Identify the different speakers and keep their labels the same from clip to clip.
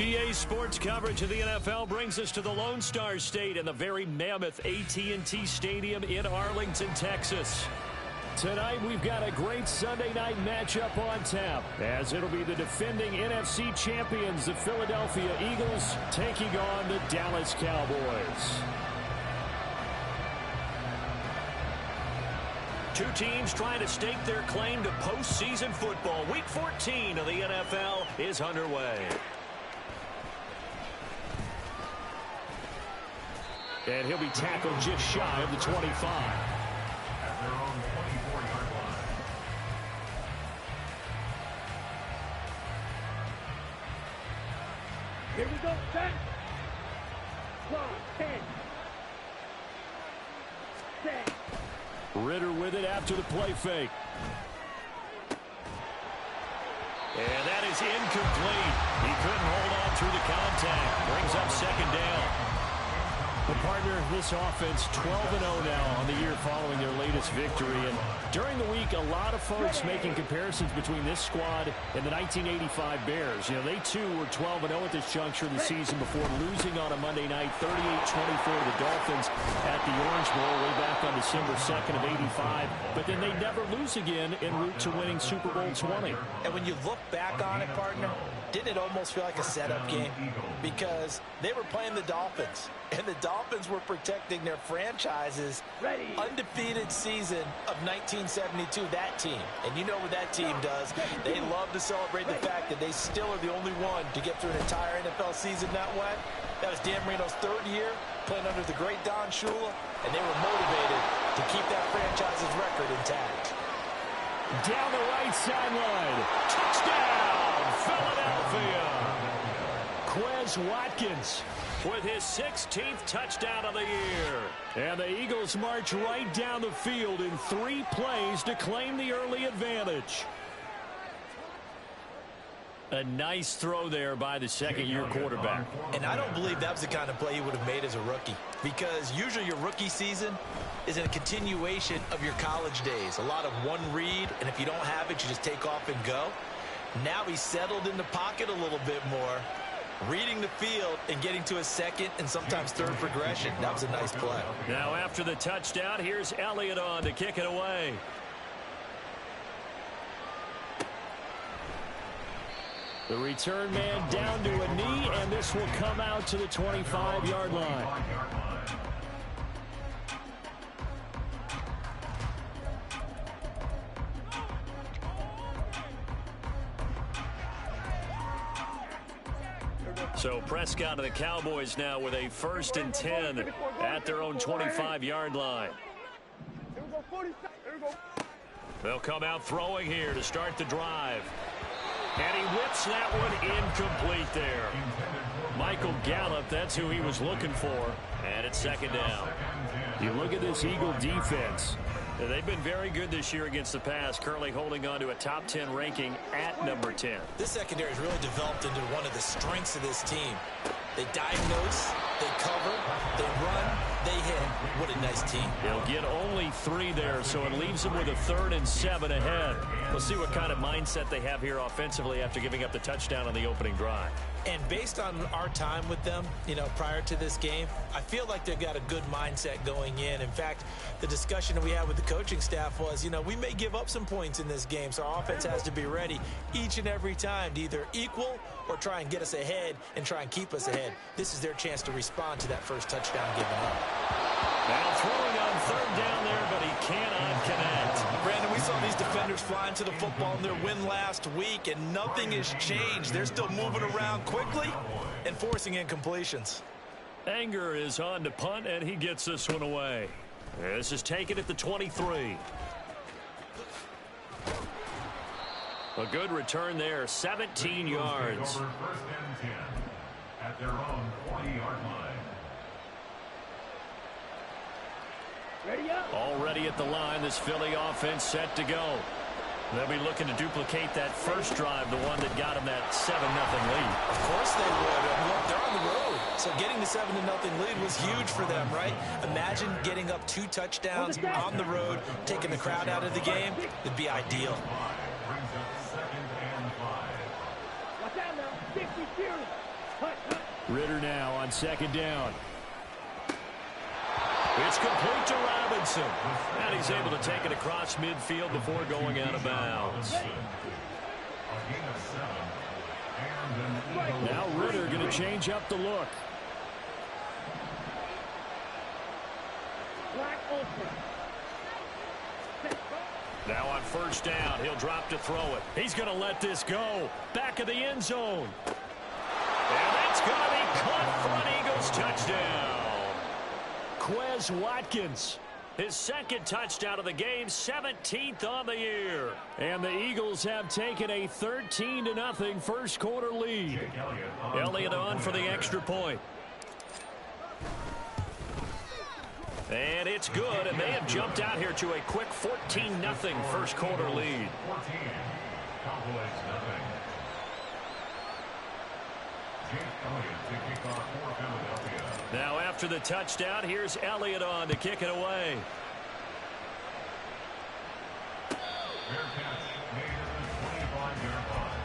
Speaker 1: EA Sports coverage of the NFL brings us to the Lone Star State and the very mammoth AT&T Stadium in Arlington, Texas. Tonight, we've got a great Sunday night matchup on tap, as it'll be the defending NFC champions, the Philadelphia Eagles, taking on the Dallas Cowboys. Two teams trying to stake their claim to postseason football. Week 14 of the NFL is underway. And he'll be tackled just shy of the 25.
Speaker 2: At their own 24-yard line.
Speaker 3: Here we go, set. 10. Set.
Speaker 1: Ritter with it after the play fake. And that is incomplete. He couldn't hold on through the contact. Brings up second down. Well, partner, this offense 12-0 now on the year following their latest victory. And during the week, a lot of folks making comparisons between this squad and the 1985 Bears. You know, they too were 12-0 at this juncture of the season before losing on a Monday night 38-24 to the Dolphins at the Orange Bowl way back on December 2nd of 85. But then they never lose again en route to winning Super Bowl 20.
Speaker 4: And when you look back on it, partner, didn't it almost feel like a setup game? Because they were playing the Dolphins, and the Dolphins were protecting their franchise's undefeated season of 1972, that team. And you know what that team does. They love to celebrate the fact that they still are the only one to get through an entire NFL season that way. That was Dan Marino's third year, playing under the great Don Shula, and they were motivated to keep that franchise's record intact.
Speaker 1: Down the right sideline. Touchdown, Philadelphia. Quez Watkins with his 16th touchdown of the year. And the Eagles march right down the field in 3 plays to claim the early advantage. A nice throw there by the second-year quarterback.
Speaker 4: And I don't believe that was the kind of play he would have made as a rookie, because usually your rookie season is a continuation of your college days. A lot of one read, and if you don't have it, you just take off and go. Now he's settled in the pocket a little bit more, reading the field and getting to a second and sometimes third progression. That was a nice play.
Speaker 1: Now after the touchdown, here's Elliott on to kick it away. The return man down to a knee, and this will come out to the 25-yard line. So Prescott and the Cowboys now with a 1st and 10 at their own 25-yard line. They'll come out throwing here to start the drive. And he whips that one incomplete there. Michael Gallup, that's who he was looking for. And it's second down. You look at this Eagle defense. They've been very good this year against the pass, currently holding on to a top 10 ranking at number 10.
Speaker 4: This secondary has really developed into one of the strengths of this team. They diagnose, they cover, they run, they hit. What a nice team.
Speaker 1: They'll get only 3 there, so it leaves them with a 3rd and 7 ahead. We'll see what kind of mindset they have here offensively after giving up the touchdown on the opening drive.
Speaker 4: And based on our time with them, you know, prior to this game, I feel like they've got a good mindset going in. In fact, the discussion that we had with the coaching staff was, you know, we may give up some points in this game, so our offense has to be ready each and every time to either equal or try and get us ahead and try and keep us ahead. This is their chance to respond to that first touchdown given up.
Speaker 1: Now throwing on 3rd down there, but he cannot connect.
Speaker 4: Brandon, we saw these defenders flying to the football in their win last week, and nothing has changed. They're still moving around quickly and forcing incompletions.
Speaker 1: Anger is on to punt, and he gets this one away. This is taken at the 23. A good return there, 17 yards.
Speaker 2: 1st and 10 at their own 20-yard line.
Speaker 1: Already at the line, this Philly offense set to go. They'll be looking to duplicate that first drive, the one that got them that 7-0 lead.
Speaker 4: Of course they would. Look, they're on the road. So getting the 7-0 lead was huge for them, right? Imagine getting up 2 touchdowns on the road, taking the crowd out of the game. It'd be ideal.
Speaker 2: Brings up 2nd and 5.
Speaker 3: Watch out now. 60 series.
Speaker 1: Ritter now on second down. It's complete to Robinson. And he's able to take it across midfield before going out of bounds. Now Ritter going to change up the look. Now on first down, he'll drop to throw it. He's going to let this go. Back of the end zone. And that's going to be caught. Front Eagles touchdown. Quez Watkins, his second touchdown of the game, 17th on the year. And the Eagles have taken a 13-0 first quarter lead. Elliott on for the extra point. And it's good, and they have jumped out here to a quick 14-0 first quarter lead. Now after the touchdown, here's Elliott on to kick it away.
Speaker 2: Fair catch made at the 25-yard line.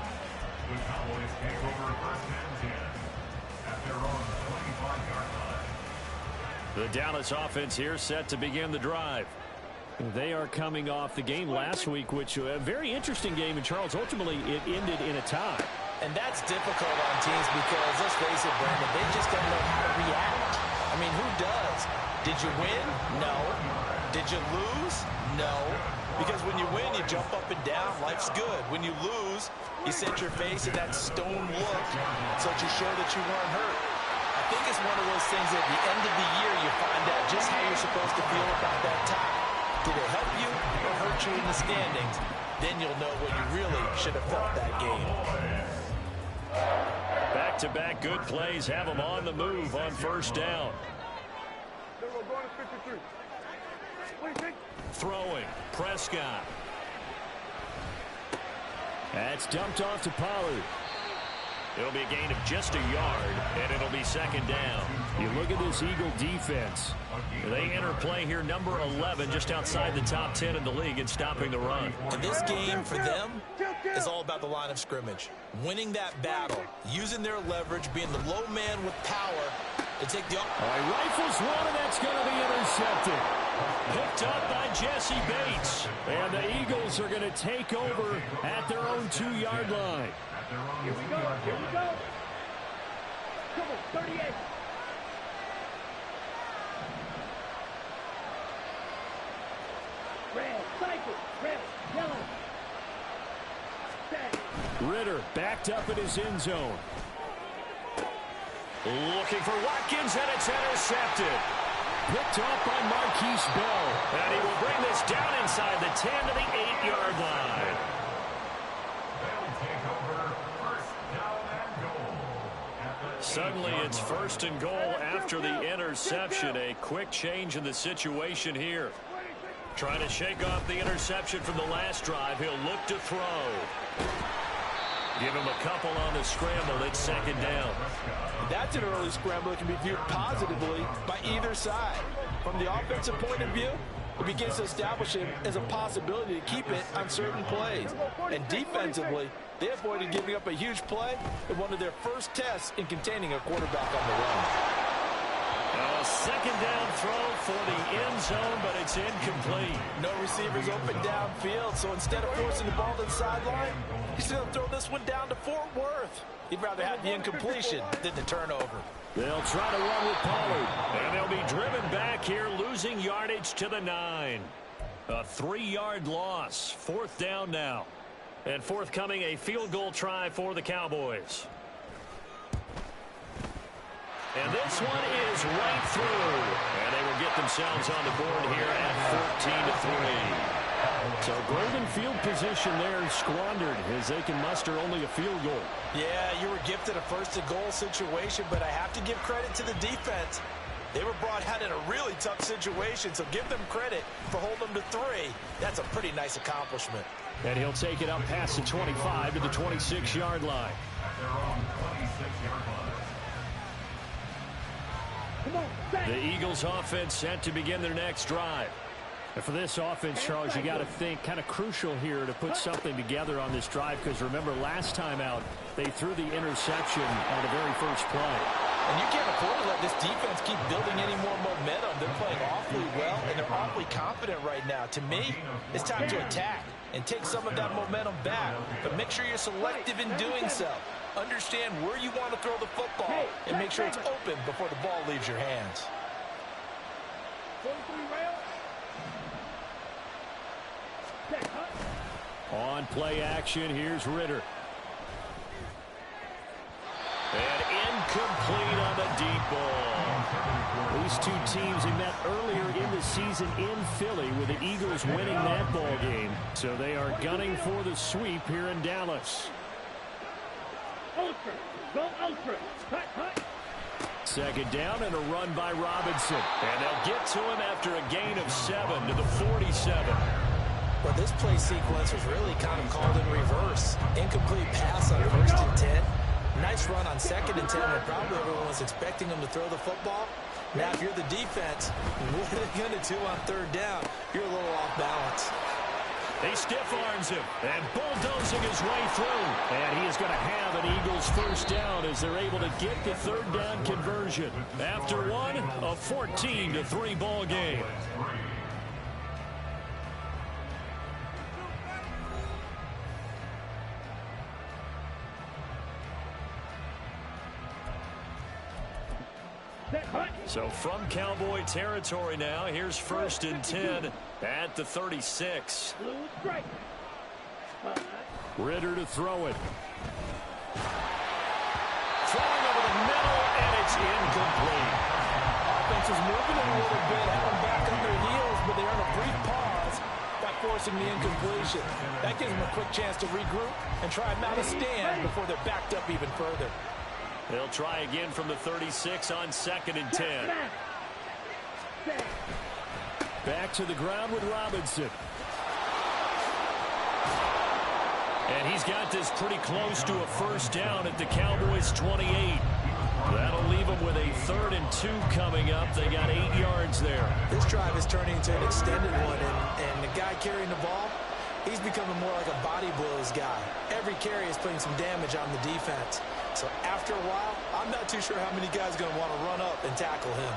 Speaker 2: The Cowboys take over first and 10 at their own 25-yard line.
Speaker 1: The Dallas offense here set to begin the drive. They are coming off the game last week, which was a very interesting game, and Charles, ultimately it ended in a tie.
Speaker 4: And that's difficult on teams because, let's face it, Brandon, they just don't know how to react. I mean, who does? Did you win? No. Did you lose? No. Because when you win, you jump up and down. Life's good. When you lose, you set your face in that stone look so to show that you weren't hurt. I think it's one of those things that at the end of the year you find out just how you're supposed to feel about that tie. Did it help you or hurt you in the standings? Then you'll know what you really should have felt that game.
Speaker 1: Back-to-back good plays have them on the move on first down. Throwing, Prescott. That's dumped off to Pollard. It'll be a gain of just a yard, and it'll be second down. You look at this Eagle defense. They enter play here, number 11, just outside the top 10 in the league in stopping the run.
Speaker 4: And this game for them is all about the line of scrimmage. Winning that battle, using their leverage, being the low man with power to take the...
Speaker 1: All right, rifles one, and that's going to be intercepted. Picked up by Jesse Bates. And the Eagles are going to take over at their own 2-yard line.
Speaker 3: Here we go. Here we go. Come on, 38. Red, cycle, red, yellow.
Speaker 1: Ritter backed up in his end zone. Looking for Watkins, and it's intercepted. Picked off by Marquise Bell. And he will bring this down inside the 10 to the 8-yard line. Suddenly it's first and goal after the interception. A quick change in the situation here. Trying to shake off the interception from the last drive. He'll look to throw. Give him a couple on the scramble. It's second down.
Speaker 4: That's an early scramble that can be viewed positively by either side. From the offensive point of view, it begins to establish it as a possibility to keep it on certain plays. And defensively, they avoided giving up a huge play in one of their first tests in containing a quarterback on the run.
Speaker 1: A second down throw for the end zone, but it's incomplete.
Speaker 4: No receivers open downfield, so instead of forcing the ball to the sideline, he's going to throw this one down to Fort Worth. He'd rather have the incompletion than the turnover.
Speaker 1: They'll try to run with Pollard, and they'll be driven back here, losing yardage to the 9. A 3-yard loss. Fourth down now. And forthcoming, a field goal try for the Cowboys. And this one is right through. And they will get themselves on the board here at 14-3. So golden field position there squandered as they can muster only a field goal.
Speaker 4: Yeah, you were gifted a first-and-goal situation, but I have to give credit to the defense. They were brought out in a really tough situation, so give them credit for holding them to 3. That's a pretty nice accomplishment.
Speaker 1: And he'll take it up past the 25 to the 26-yard line. The Eagles offense set to begin their next drive. And for this offense, Charles, you got to think kind of crucial here to put something together on this drive, because remember last time out they threw the interception on the very first play.
Speaker 4: And you can't afford to let this defense keep building any more momentum. They're playing awfully well, and they're awfully confident right now. To me, it's time to attack and take some of that momentum back. But make sure you're selective in doing so. Understand where you want to throw the football and make sure it's open before the ball leaves your hands.
Speaker 1: On play action, here's Ritter. And incomplete on the deep ball. These two teams had met earlier in the season in Philly with the Eagles winning that ball game. So they are gunning for the sweep here in Dallas.
Speaker 3: Ultra. Go ultra. Hut, hut.
Speaker 1: Second down and a run by Robinson. And they'll get to him after a gain of 7 to the 47.
Speaker 4: Well, this play sequence was really kind of called in reverse. Incomplete pass on 1st and 10. Nice run on 2nd and 10 when probably everyone was expecting him to throw the football. Now, if you're the defense, what are they going to do on 3rd down? You're a little off balance.
Speaker 1: He stiff arms him and bulldozing his way through. And he is going to have an Eagles first down as they're able to get the 3rd down conversion. After one, a 14-3 ball game. So from Cowboy territory now, here's 1st and 10 at the 36. Ritter to throw it. Throwing over the middle, and it's incomplete.
Speaker 4: Offense is moving a little bit, had them back on their heels, but they're on a brief pause by forcing the incompletion. That gives them a quick chance to regroup and try and mount a stand before they're backed up even further.
Speaker 1: They'll try again from the 36 on 2nd and 10. Back to the ground with Robinson. And he's got this pretty close to a first down at the Cowboys' 28. That'll leave them with a 3rd and 2 coming up. They got 8 yards there.
Speaker 4: This drive is turning into an extended one, and the guy carrying the ball, he's becoming more like a body blows guy. Every carry is putting some damage on the defense. So after a while, I'm not too sure how many guys are going to want to run up and tackle him.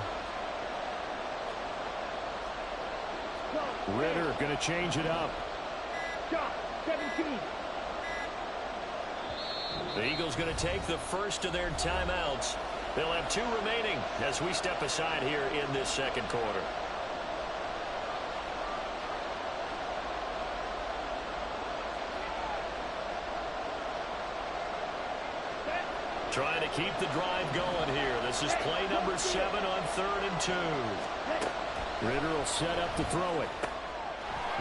Speaker 1: Ritter going to change it up.
Speaker 3: 17.
Speaker 1: The Eagles going to take the first of their timeouts. They'll have 2 remaining as we step aside here in this 2nd quarter. Trying to keep the drive going here. This is play number 7 on 3rd and 2. Ritter will set up to throw it.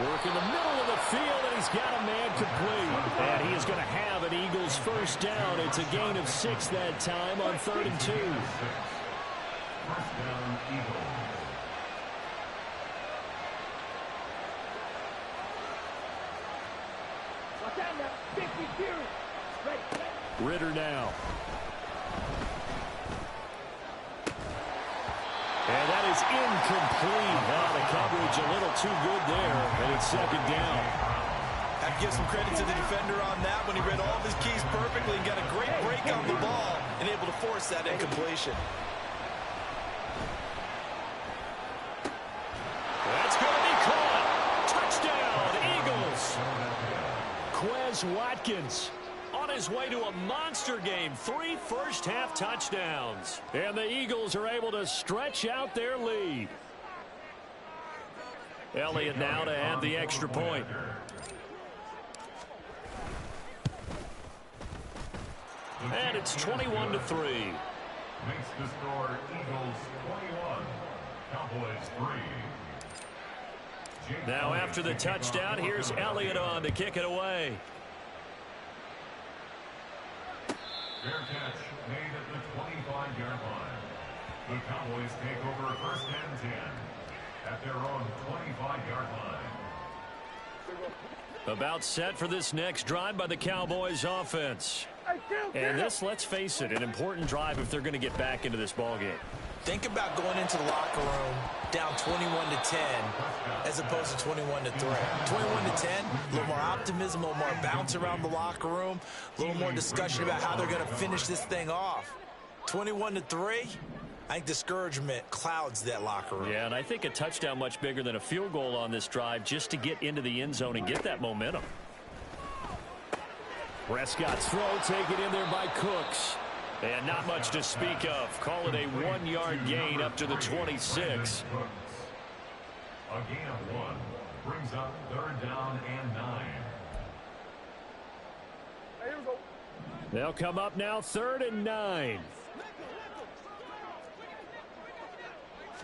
Speaker 1: Work in the middle of the field, and he's got a man complete. And he is going to have an Eagles first down. It's a gain of 6 that time on 3rd and 2.
Speaker 2: First down, Eagles.
Speaker 3: Watch out now. 50 series. Ready.
Speaker 1: Ritter now. And that is incomplete. Now the coverage a little too good there, and it's 2nd down.
Speaker 4: I have to give some credit to the defender on that when he read all of his keys perfectly and got a great break on the ball and able to force that incompletion.
Speaker 1: That's going to be caught. Touchdown, Eagles. Quez Watkins on his way to a monster game. 3 first-half touchdowns. And the Eagles are able to stretch out their lead. Elliott now to add the extra point. And it's 21-3.
Speaker 2: Makes the score Eagles 21, Cowboys 3.
Speaker 1: Now after the touchdown, here's Elliott on to kick it away.
Speaker 2: Fair catch made at the 25-yard line. The Cowboys take over 1st and 10 at their own 25-yard line.
Speaker 1: About set for this next drive by the Cowboys offense. And this, let's face it, an important drive if they're going to get back into this ballgame.
Speaker 4: Think about going into the locker room down 21-10 as opposed to 21-3. 21-10, a little more optimism, a little more bounce around the locker room, a little more discussion about how they're going to finish this thing off. 21-3, I think discouragement clouds that locker room.
Speaker 1: Yeah, and I think a touchdown much bigger than a field goal on this drive just to get into the end zone and get that momentum. Prescott's throw taken in there by Cooks. And not much to speak of. Call it a 1-yard gain up to the 26.
Speaker 2: A gain of 1 brings up 3rd down and 9.
Speaker 3: Here we go.
Speaker 1: They'll come up now 3rd and 9.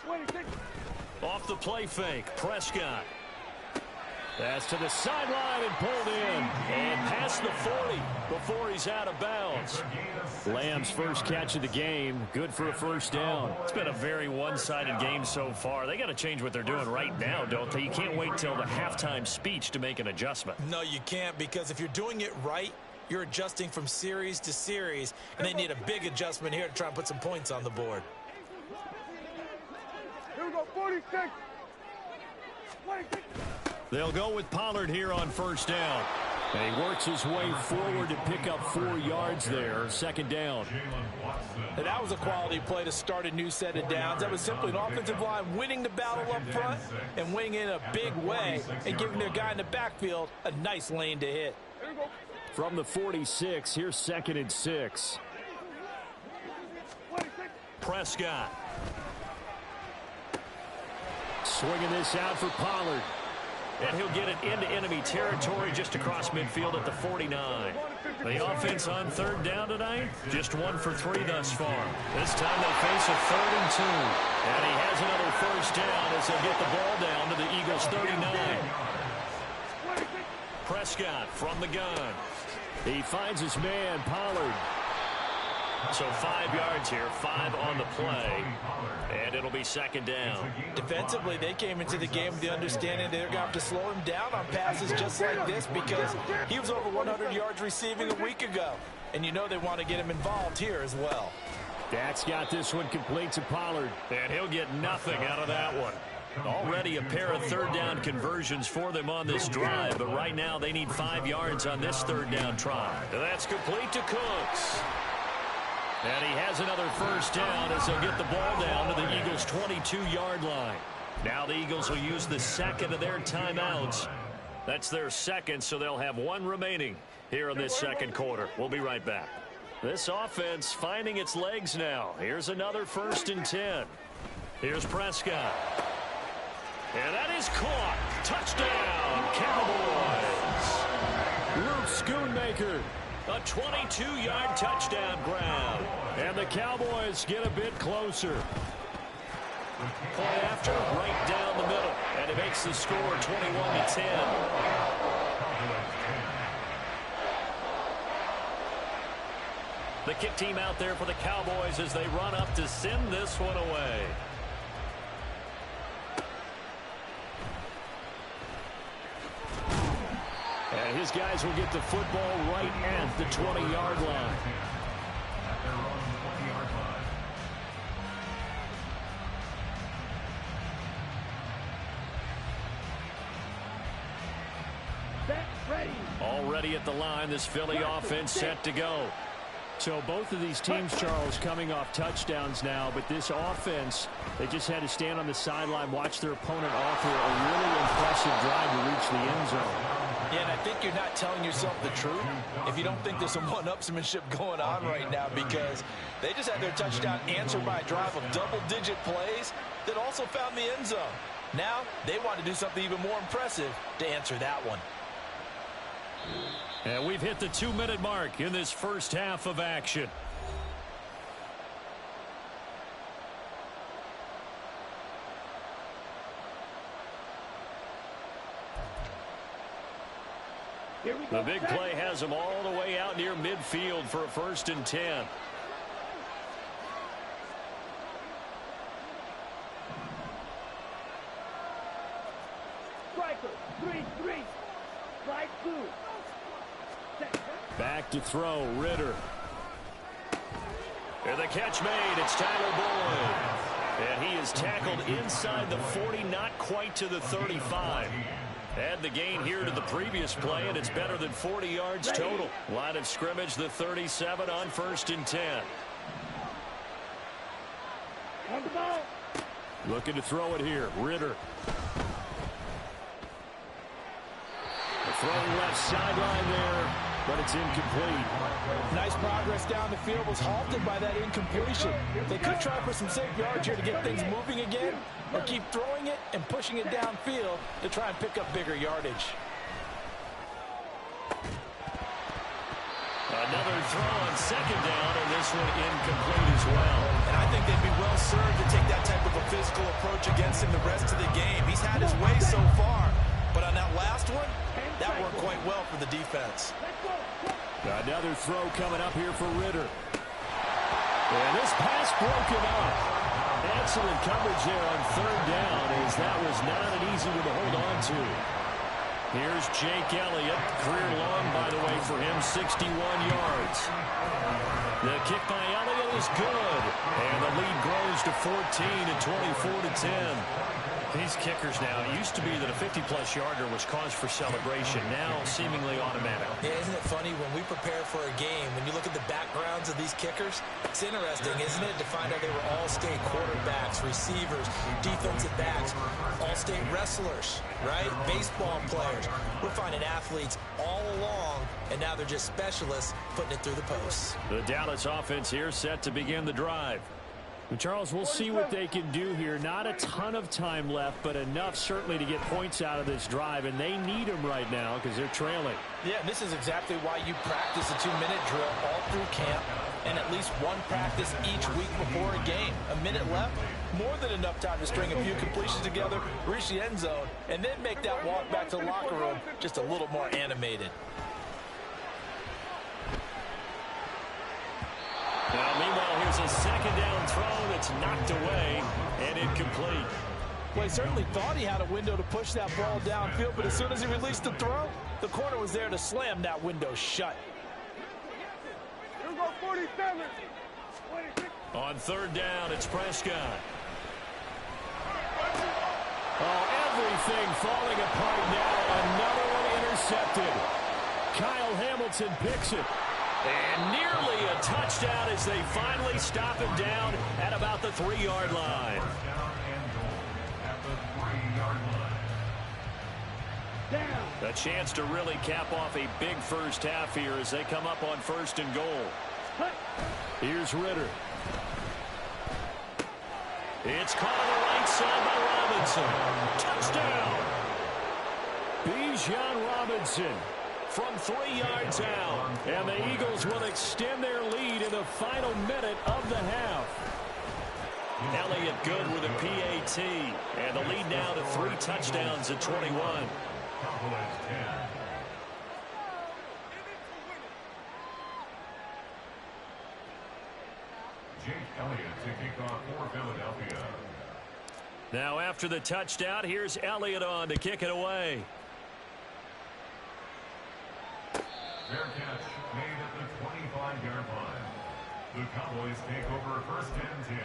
Speaker 3: 26.
Speaker 1: Off the play fake, Prescott. That's to the sideline and pulled in. And past the 40 before he's out of bounds. Lamb's first catch of the game. Good for a first down. It's been a very one-sided game so far. They got to change what they're doing right now, don't they? You can't wait till the halftime speech to make an adjustment.
Speaker 4: No, you can't, because if you're doing it right, you're adjusting from series to series, and they need a big adjustment here to try and put some points on the board.
Speaker 3: Here we go. 46. 26.
Speaker 1: They'll go with Pollard here on first down. And he works his way forward to pick up 4 yards there. 2nd down.
Speaker 4: And that was a quality play to start a new set of downs. That was simply an offensive line winning the battle up front and winning in a big way and giving their guy in the backfield a nice lane to hit.
Speaker 3: Here we go.
Speaker 1: From the 46, here's 2nd and 6.
Speaker 3: 26.
Speaker 1: Prescott. Swinging this out for Pollard. And he'll get it into enemy territory just across midfield at the 49. The offense on 3rd down tonight, just 1 for 3 thus far. This time they face a 3rd and 2. And he has another first down as they'll get the ball down to the Eagles' 39. Prescott from the gun. He finds his man, Pollard. So 5 yards here, 5 on the play, and it'll be 2nd down.
Speaker 4: Defensively, they came into the game with the understanding they're going to have to slow him down on passes just like this because he was over 100 yards receiving a week ago. And you know they want to get him involved here as well.
Speaker 1: Dak's got this one complete to Pollard, and he'll get nothing out of that one. Already a pair of 3rd down conversions for them on this drive, but right now they need 5 yards on this 3rd down try. That's complete to Cooks. And he has another first down as they'll get the ball down to the Eagles' 22-yard line. Now the Eagles will use the 2nd of their timeouts. That's their 2nd, so they'll have 1 remaining here in this 2nd quarter. We'll be right back. This offense finding its legs now. Here's another 1st and 10. Here's Prescott. And that is caught. Touchdown, Cowboys. Luke Schoonmaker. A 22-yard touchdown grab. And the Cowboys get a bit closer. Play after, right down the middle. And it makes the score 21-10. The kick team out there for the Cowboys as they run up to send this one away. And his guys will get the football right at the 20-yard line. Already at the line, this Philly offense set to go. So both of these teams, Charles, coming off touchdowns now, but this offense, they just had to stand on the sideline, watch their opponent offer a really impressive drive to reach the end zone.
Speaker 4: Yeah, and I think you're not telling yourself the truth if you don't think there's some one-upsmanship going on right now, because they just had their touchdown answered by a drive of double-digit plays that also found the end zone. Now they want to do something even more impressive to answer that one.
Speaker 1: And we've hit the 2-minute mark in this first half of action. The big play has them all the way out near midfield for a 1st and 10.
Speaker 3: Striker, 3-3. Strike 2.
Speaker 1: Back to throw, Ritter. And the catch made, it's Tyler Boyd. And he is tackled inside the 40, not quite to the 35. Add the gain here to the previous play, and it's better than 40 yards total. Line of scrimmage, the 37 on 1st and 10. Looking to throw it here. Ritter. The throw left sideline there, but it's incomplete.
Speaker 4: Nice progress down the field, was halted by that incompletion. They could try for some safe yards here to get things moving again, or keep throwing it and pushing it downfield to try and pick up bigger yardage.
Speaker 1: Another throw on 2nd down, and this one incomplete as well.
Speaker 4: And I think they'd be well served to take that type of a physical approach against him the rest of the game. He's had his way so far, but on that last one, that worked quite well for the defense.
Speaker 1: Another throw coming up here for Ritter. And this pass broken up. Excellent coverage there on 3rd down, as that was not an easy one to hold on to. Here's Jake Elliott. Career long, by the way, for him, 61 yards. The kick by Elliott is good. And the lead grows to 14 and 24-10. These kickers now, it used to be that a 50-plus yarder was cause for celebration. Now, seemingly automatic.
Speaker 4: Yeah, isn't it funny when we prepare for a game, when you look at the backgrounds of these kickers, it's interesting, isn't it, to find out they were all-state quarterbacks, receivers, defensive backs, all-state wrestlers, right? Baseball players. We're finding athletes all along, and now they're just specialists putting it through the posts.
Speaker 1: The Dallas offense here set to begin the drive. And Charles, we'll see what they can do here. Not a ton of time left, but enough certainly to get points out of this drive, and they need them right now because they're trailing.
Speaker 4: Yeah, this is exactly why you practice a 2-minute drill all through camp and at least one practice each week before a game. A minute left, more than enough time to string a few completions together, reach the end zone, and then make that walk back to the locker room just a little more animated.
Speaker 1: Now, meanwhile, here's a 2nd down throw that's knocked away and incomplete.
Speaker 4: Well, he certainly thought he had a window to push that ball downfield, but as soon as he released the throw, the corner was there to slam that window shut.
Speaker 3: Here we go, 47.
Speaker 1: On 3rd down, it's Prescott. Oh, everything falling apart now. Another one intercepted. Kyle Hamilton picks it. And nearly a touchdown as they finally stop him down at about the 3-yard line. A chance to really cap off a big first half here as they come up on 1st and goal. Here's Ritter. It's caught on the right side by Robinson. Touchdown! Bijan Robinson from 3 yards out. And the Eagles will extend their lead in the final minute of the half. Elliott good with a PAT. And the lead now to 3 touchdowns at 21.
Speaker 2: Jake Elliott to kick off for Philadelphia.
Speaker 1: Now after the touchdown, here's Elliott on to kick it away.
Speaker 2: Fair catch made at the 25-yard line. The Cowboys take over 1st and 10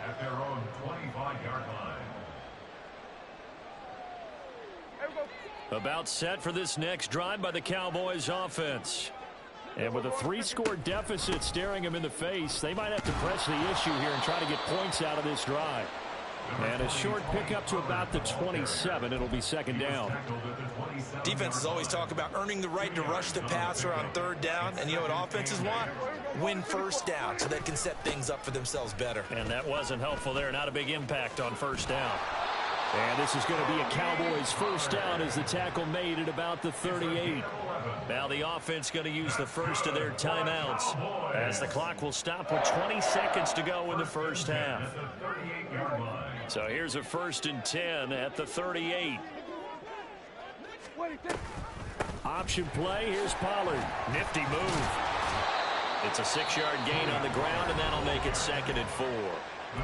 Speaker 2: at their own 25-yard line.
Speaker 1: About set for this next drive by the Cowboys offense. And with a 3-score deficit staring them in the face, they might have to press the issue here and try to get points out of this drive. And a short pickup to about the 27. It'll be 2nd down.
Speaker 4: Defenses always talk about earning the right to rush the passer on 3rd down. And you know what offenses want? Win 1st down so they can set things up for themselves better.
Speaker 1: And that wasn't helpful there. Not a big impact on 1st down. And this is going to be a Cowboys 1st down as the tackle made at about the 38. Now the offense going to use the first of their timeouts as the clock will stop with 20 seconds to go in the first half. So here's a 1st and 10 at the 38. Option play. Here's Pollard. Nifty move. It's a 6-yard gain on the ground, and that'll make it 2nd and 4.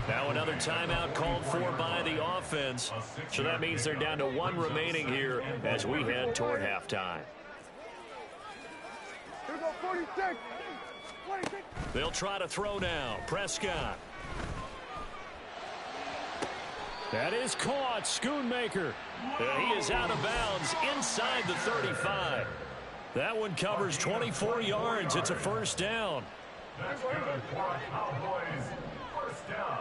Speaker 1: Now another timeout called for by the offense. So that means they're down to 1 remaining here as we head toward halftime.
Speaker 3: Here we go, 46. 46.
Speaker 1: They'll try to throw now. Prescott. That is caught. Schoonmaker. He is out of bounds inside the 35. That one covers 24 yards. It's a first down.
Speaker 2: That's good for Cowboys. First down.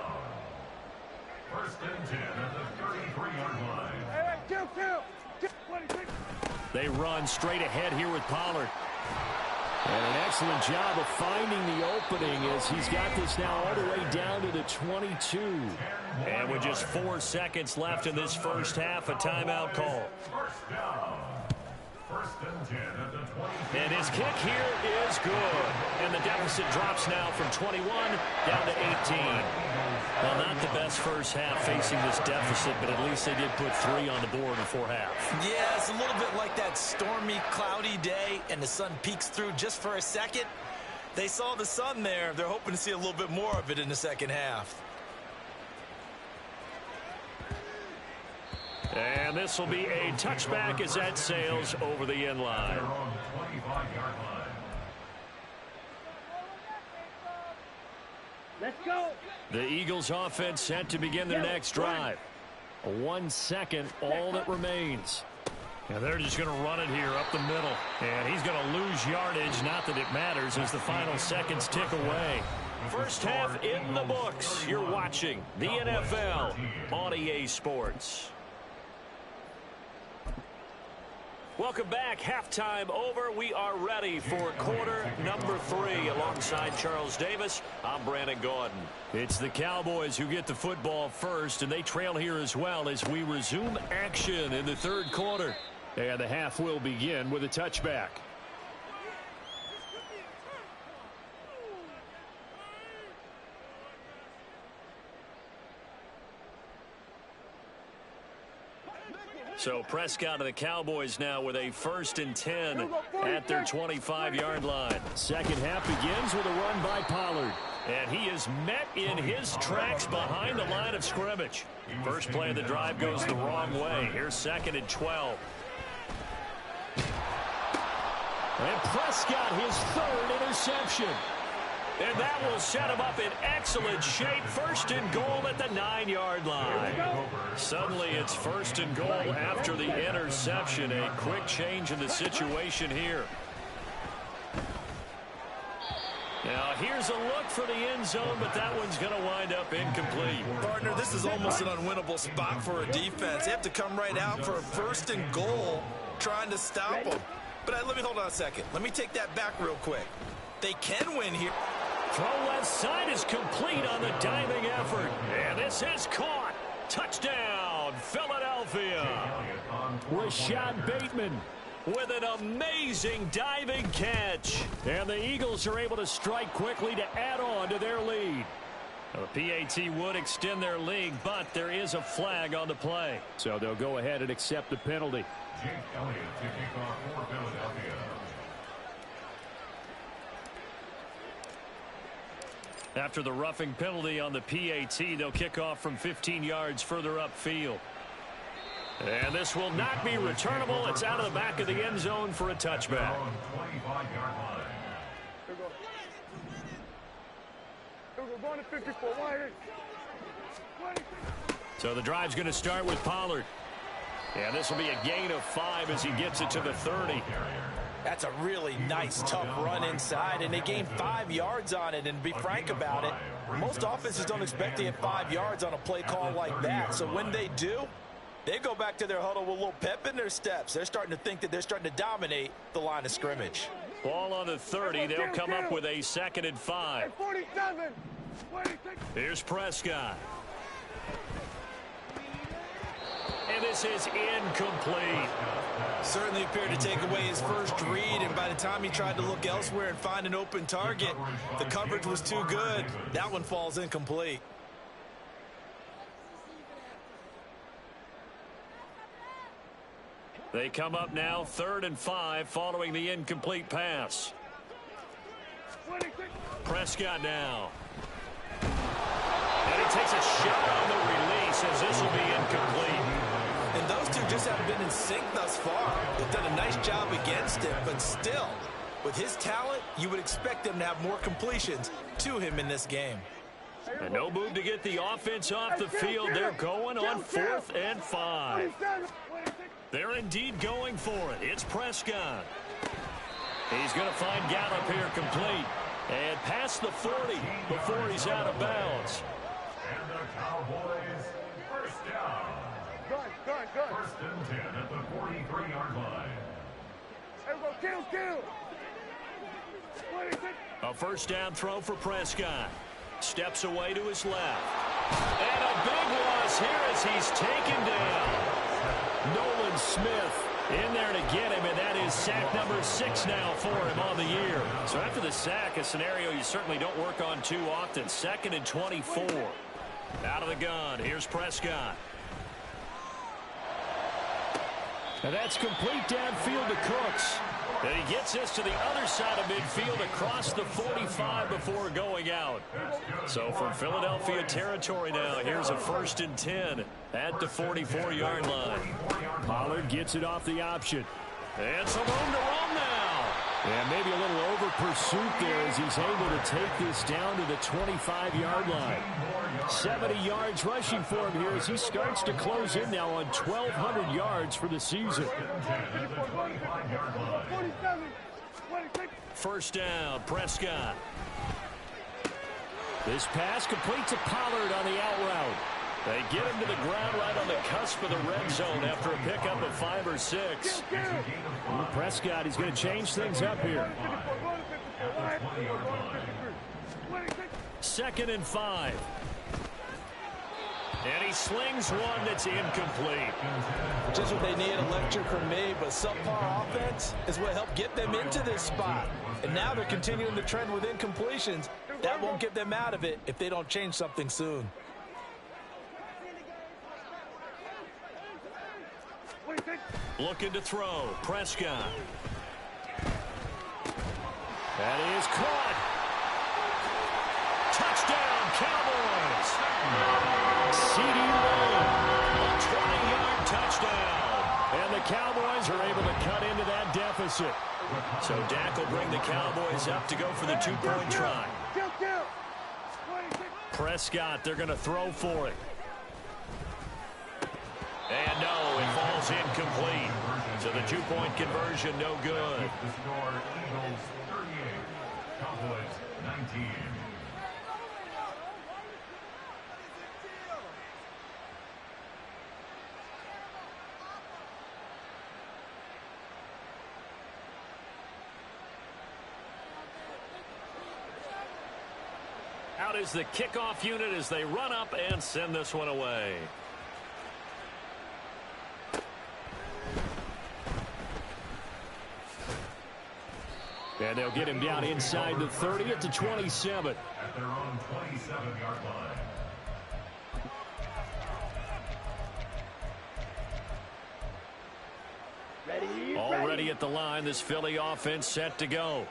Speaker 2: First and 10 at the 33-yard line.
Speaker 3: Hey, kill. 26.
Speaker 1: They run straight ahead here with Pollard. And an excellent job of finding the opening as he's got this now all the way down to the 22. And with just 4 seconds left in this first half, a timeout call.
Speaker 2: First down. First and 10 at the 20.
Speaker 1: And his kick here is good. And the deficit drops now from 21 down to 18. Well, not the best first half facing this deficit, but at least they did put 3 on the board before half.
Speaker 4: Yeah, it's a little bit like that stormy, cloudy day, and the sun peeks through just for a second. They saw the sun there. They're hoping to see a little bit more of it in the second half.
Speaker 1: And this will be a touchback as that sails over the end line.
Speaker 2: They're on the 25-yard line.
Speaker 3: Let's go.
Speaker 1: The Eagles offense set to begin their next drive. 1 second, all that remains. And they're just going to run it here up the middle. And he's going to lose yardage. Not that it matters as the final seconds tick away. First half in the books. You're watching the NFL on EA Sports. Welcome back. Halftime over. We are ready for quarter number 3. Alongside Charles Davis, I'm Brandon Gaudin. It's the Cowboys who get the football first, and they trail here as well as we resume action in the third quarter. And the half will begin with a touchback. So Prescott and the Cowboys now with a 1st and 10 at their 25-yard line. Second half begins with a run by Pollard. And he is met in his tracks behind the line of scrimmage. First play of the drive goes the wrong way. Here's 2nd and 12. And Prescott, his 3rd interception. And that will set him up in excellent shape. 1st and goal at the 9-yard line. Suddenly it's 1st and goal after the interception. A quick change in the situation here. Now here's a look for the end zone, but that one's going to wind up incomplete.
Speaker 4: Partner, this is almost an unwinnable spot for a defense. They have to come right out for a 1st and goal trying to stop them. But let me hold on a second. Let me take that back real quick. They can win here.
Speaker 1: Throw left side is complete on the diving effort. And this is caught. Touchdown, Philadelphia. Rashad Bateman with an amazing diving catch. And the Eagles are able to strike quickly to add on to their lead. Now, the PAT would extend their lead, but there is a flag on the play. So they'll go ahead and accept the penalty.
Speaker 2: Jake Elliott to kick off for Philadelphia.
Speaker 1: After the roughing penalty on the PAT, they'll kick off from 15 yards further upfield. And this will not be returnable. It's out of the back of the end zone for a touchback. So the drive's going to start with Pollard. And this will be a gain of 5 as he gets it to the 30.
Speaker 4: That's a really nice, tough run inside, and they gained 5 yards on it. And to be frank about it, most offenses don't expect to get 5 yards on a play call like that. So when they do, they go back to their huddle with a little pep in their steps. They're starting to think that they're starting to dominate the line of scrimmage.
Speaker 1: Ball on the 30. They'll come up with a 2nd and 5.
Speaker 3: 47.
Speaker 1: Here's Prescott. And this is incomplete.
Speaker 4: Certainly appeared to take away his first read, and by the time he tried to look elsewhere and find an open target, the coverage was too good. That one falls incomplete.
Speaker 1: They come up now 3rd and 5 following the incomplete pass. Prescott now. And he takes a shot on the release as this will be incomplete.
Speaker 4: And those two just haven't been in sync thus far. They've done a nice job against him, but still, with his talent, you would expect him to have more completions to him in this game.
Speaker 1: And no move to get the offense off the field. They're going on 4th and 5. They're indeed going for it. It's Prescott. He's going to find Gallup here complete. And past the 40 before he's out of bounds.
Speaker 2: And the Cowboys first down.
Speaker 3: Good.
Speaker 2: First and 10 at the 43-yard line.
Speaker 3: Everybody kill.
Speaker 1: A first down throw for Prescott. Steps away to his left. And a big loss here as he's taken down. Nolan Smith in there to get him, and that is sack number 6 now for him on the year. So after the sack, a scenario you certainly don't work on too often. 2nd and 24. Out of the gun, here's Prescott. And that's complete downfield to Cooks. And he gets this to the other side of midfield across the 45 before going out. So from Philadelphia territory now, here's a 1st and 10 at the 44-yard line. Pollard gets it off the option. And some room to run now. And maybe a little over pursuit there as he's able to take this down to the 25-yard line. 70 yards rushing for him here as he starts to close in now on 1,200 yards for the season. First down, Prescott. This pass complete to Pollard on the out route. They get him to the ground right on the cusp of the red zone after a pickup of 5 or 6. Prescott, he's going to change things up here. 2nd and 5. And he slings one that's incomplete.
Speaker 4: Just what they need, a lecture from me, but subpar offense is what helped get them into this spot. And now they're continuing the trend with incompletions. That won't get them out of it if they don't change something soon.
Speaker 1: Looking to throw, Prescott. That is caught. Touchdown, Cowboys. C.D. Lamb, a 20-yard touchdown. And the Cowboys are able to cut into that deficit. So Dak will bring the Cowboys up to go for the 2-point try. Prescott, they're going to throw for it. And no, it falls incomplete. So the 2-point conversion, no good.
Speaker 2: The score, Eagles 38, Cowboys 19.
Speaker 1: Out is the kickoff unit as they run up and send this one away. And they'll get him down inside the 30 at the 27.
Speaker 2: At their own 27-yard line.
Speaker 1: Already at the line, this Philly offense set to go.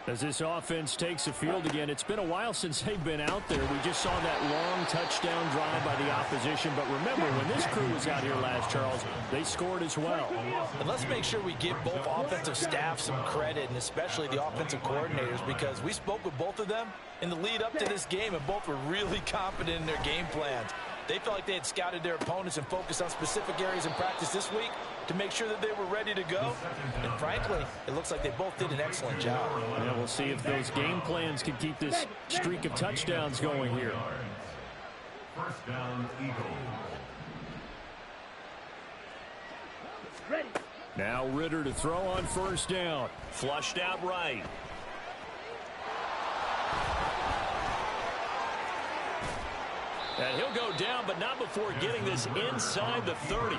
Speaker 1: As this offense takes the field again, it's been a while since they've been out there. We just saw that long touchdown drive by the opposition. But remember, when this crew was out here last, Charles, they scored as well.
Speaker 4: And let's make sure we give both offensive staff some credit, and especially the offensive coordinators, because we spoke with both of them in the lead up to this game, and both were really confident in their game plans. They felt like they had scouted their opponents and focused on specific areas in practice this week to make sure that they were ready to go. And frankly, it looks like they both did an excellent job.
Speaker 1: Yeah, we'll see if those game plans can keep this streak of touchdowns going here.
Speaker 2: First down, Eagles.
Speaker 1: Now Ritter to throw on first down. Flushed out right. And he'll go down, but not before getting this inside the 30.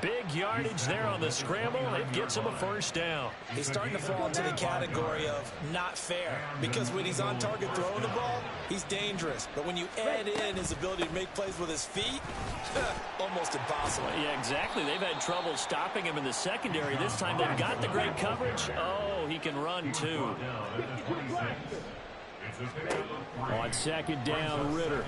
Speaker 1: Big yardage there on the scramble. It gets him a first down.
Speaker 4: He's starting to fall into the category of not fair, because when he's on target throwing the ball, he's dangerous. But when you add in his ability to make plays with his feet, almost impossible.
Speaker 1: Yeah, exactly. They've had trouble stopping him in the secondary. This time they've got the great coverage. Oh, he can run too. On second down, Ritter.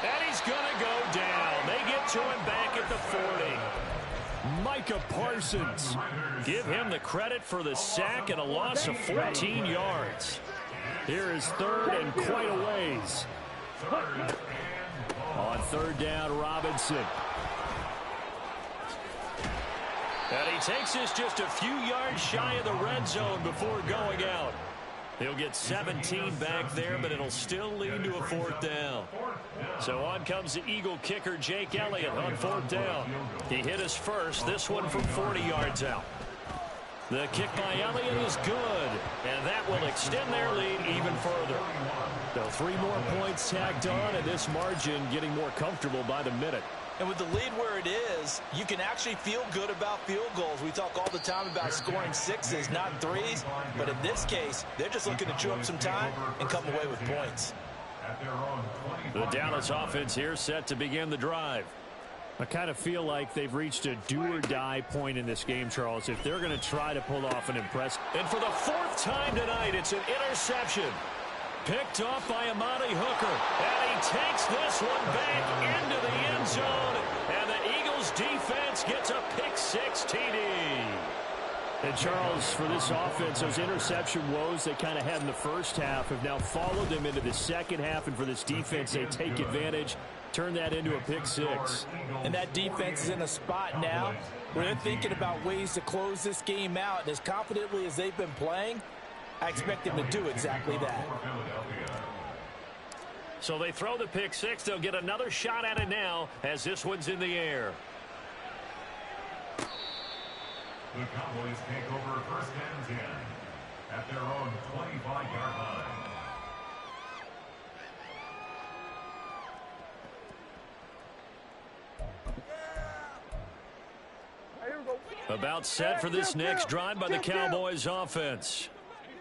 Speaker 1: And he's going to go down. They get to him back at the 40. Micah Parsons. Give him the credit for the sack and a loss of 14 yards. Here is third and quite a ways. On third down, Robinson. And he takes this just a few yards shy of the red zone before going out. He'll get 17 back there, but it'll still lead to a fourth down. So on comes the Eagle kicker, Jake Elliott, on fourth down. He hit us first, this one from 40 yards out. The kick by Elliott is good, and that will extend their lead even further. So 3 more points tagged on, and this margin getting more comfortable by the minute.
Speaker 4: And with the lead where it is, you can actually feel good about field goals. We talk all the time about scoring 6s, not 3s. But in this case, they're just looking to chew up some time and come away with points.
Speaker 1: The Dallas offense here set to begin the drive. I kind of feel like they've reached a do-or-die point in this game, Charles, if they're going to try to pull off an impressive. And for the 4th time tonight, it's an interception. Picked off by Amani Hooker. And he takes this one back into the end zone. And the Eagles defense gets a pick-6 TD. And Charles, for this offense, those interception woes they kind of had in the first half have now followed them into the second half. And for this defense, they take advantage, turn that into a pick-6.
Speaker 4: And that defense is in a spot now where they're thinking about ways to close this game out. And as confidently as they've been playing, I expect them to do exactly that.
Speaker 1: So they throw the pick-6. They'll get another shot at it now as this one's in the air.
Speaker 2: The Cowboys take over first and 10 at their own 25-yard line.
Speaker 1: About set for this next drive by the Cowboys offense.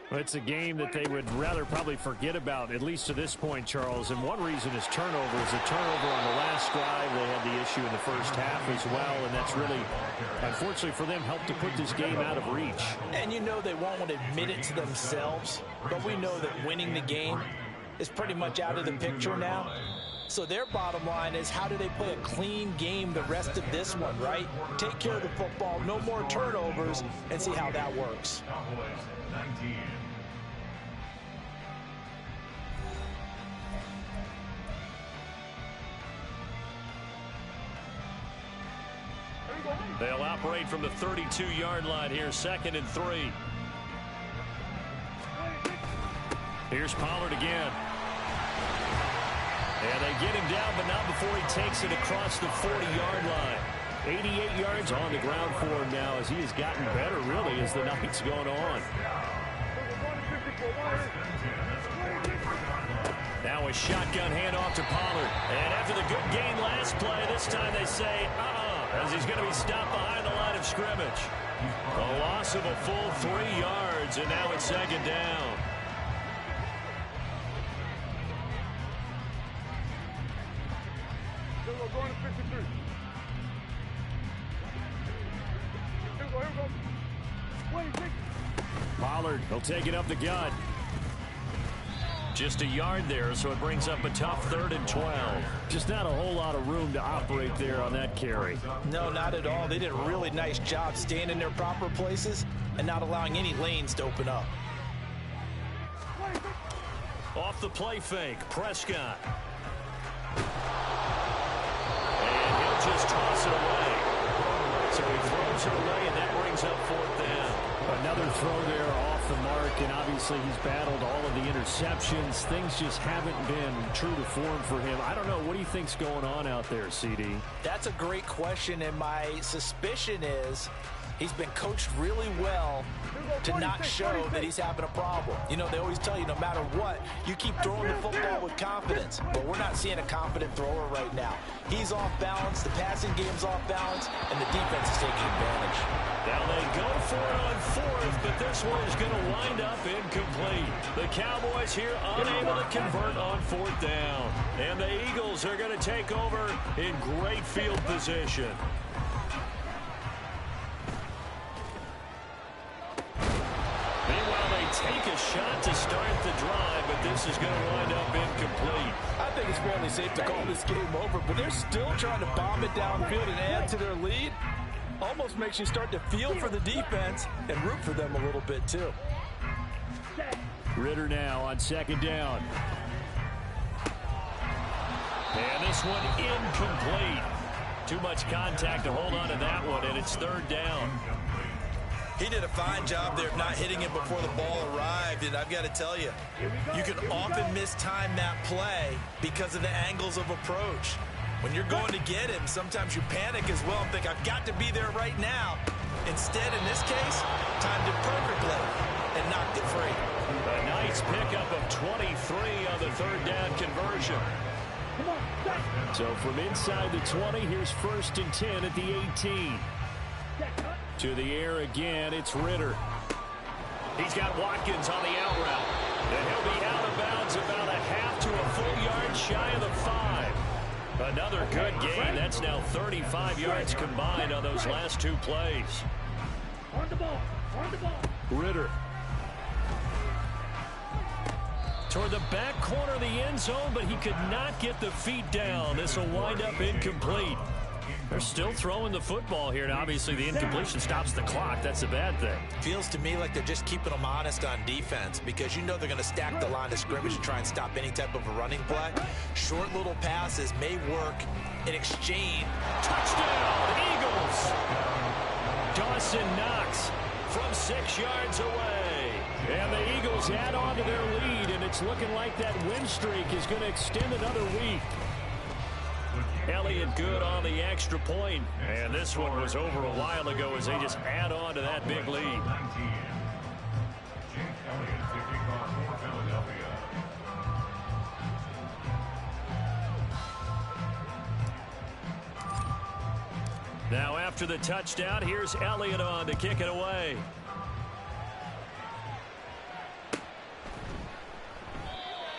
Speaker 1: It's a game that they would rather probably forget about, at least to this point, Charles. And one reason is turnovers. A turnover on the last drive. They had the issue in the first half as well. And that's really, unfortunately for them, helped to put this game out of reach.
Speaker 4: And you know they won't want to admit it to themselves. But we know that winning the game is pretty much out of the picture now. So their bottom line is, how do they play a clean game the rest of this one, right? Take care of the football, no more turnovers, and see how that works.
Speaker 2: Cowboys 19.
Speaker 1: They'll operate from the 32-yard line here, 2nd and 3. Here's Pollard again. And they get him down, but not before he takes it across the 40-yard line. 88 yards on the ground for him now as he has gotten better, really, as the night's going on. Now a shotgun handoff to Pollard. And after the good gain last play, this time they say, as he's going to be stopped behind the line of scrimmage. A loss of a full 3 yards, and now it's 2nd down. Pollard, he'll take it up the gut. Just a yard there, so it brings up a tough 3rd and 12. Just not a whole lot of room to operate there on that carry.
Speaker 4: No, not at all. They did a really nice job staying in their proper places and not allowing any lanes to open up.
Speaker 1: Off the play fake, Prescott. And he'll just toss it away. So he throws it away, and that brings up 4th down. Another throw there off the mark, and obviously he's battled all of the interceptions. Things just haven't been true to form for him. I don't know. What do you think's going on out there, CD?
Speaker 4: That's a great question, and my suspicion is he's been coached really well to not show that he's having a problem. You know, they always tell you no matter what, you keep throwing the football with confidence. But we're not seeing a confident thrower right now. He's off balance, the passing game's off balance, and the defense is taking advantage.
Speaker 1: Now they go for it on 4th, but this one is going to wind up incomplete. The Cowboys here unable to convert on 4th down. And the Eagles are going to take over in great field position. Meanwhile, they take a shot to start the drive, but this is going to wind up incomplete.
Speaker 4: I think it's fairly safe to call this game over, but they're still trying to bomb it downfield and add to their lead. Almost makes you start to feel for the defense and root for them a little bit, too.
Speaker 1: Ritter now on second down. And this one incomplete. Too much contact to hold on to that one, and it's third down.
Speaker 4: He did a fine job there of not hitting it before the ball arrived, and I've got to tell you, you can often mistime that play because of the angles of approach. When you're going to get him, sometimes you panic as well and think, I've got to be there right now. Instead, in this case, timed it perfectly and knocked it free.
Speaker 1: A nice pickup of 23 on the third down conversion. So from inside the 20, here's 1st and 10 at the 18. To the air again, it's Ritter. He's got Watkins on the out route. And he'll be out of bounds about a half to a full yard shy of the 5. Another good gain. That's now 35 yards combined on those last 2 plays.
Speaker 3: On the ball. On the ball.
Speaker 1: Ritter. Toward the back corner of the end zone, but he could not get the feet down. This will wind up incomplete. They're still throwing the football here, and obviously the incompletion stops the clock. That's a bad thing.
Speaker 4: Feels to me like they're just keeping them honest on defense because you know they're going to stack the line of scrimmage and try and stop any type of a running play. Short little passes may work in exchange.
Speaker 1: Touchdown, Eagles! Dawson Knox from 6 yards away. And the Eagles add on to their lead, and it's looking like that win streak is going to extend another week. Elliott good on the extra point. And this one was over a while ago as they just add on to that big lead. Now after the touchdown, here's Elliott on to kick it away.